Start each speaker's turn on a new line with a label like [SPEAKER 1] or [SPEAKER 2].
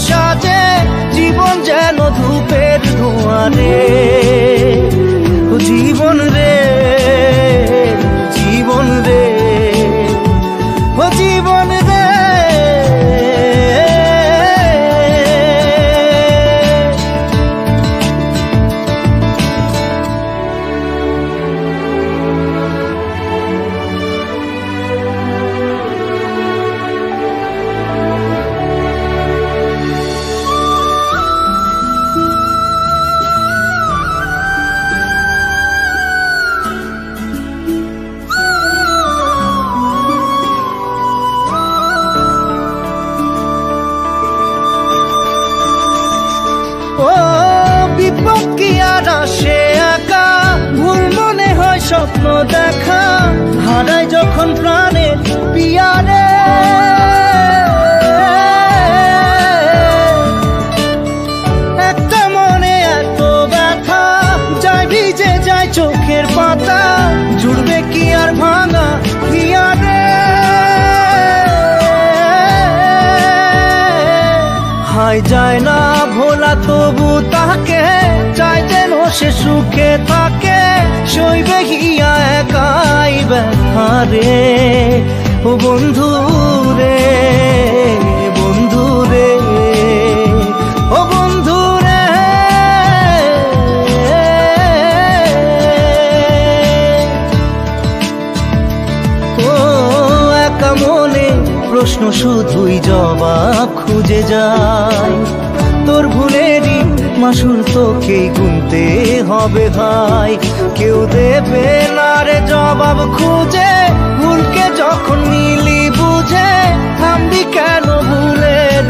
[SPEAKER 1] সাজে জীবন যেন ধূপের ধোঁয়ারে। জীবন রে জীবন রে ও জীবন রে। ও বিপদ কি আর আসে একা, ভুল মনে হয় স্বপ্ন দেখা, হারায় যখন প্রাণের পিয়ারে। একটা মনে এত ব্যথা, যায় ভিজে যায় চোখের পাতা, জুড়বে কি আর ভাঙা হিয়ারে। হায় যায় না ভোলা তবু তাকে, চাই যেন সে সুখে থাকে, সইবে হিয়া একাই ব্যথা রে। ও বন্ধু রে বন্ধু রে ও বন্ধু রে। ও একা মনে প্রশ্ন শুধুই জবাব খুঁজে যায়, তোর ভুলেরই মাসুল তোকেই গুনতে হবে ভাই। কেউ দেবে না রে জবাব খুঁজে, ভুলকে যখন মিলি বুঝে, থামবি কেন ভুলের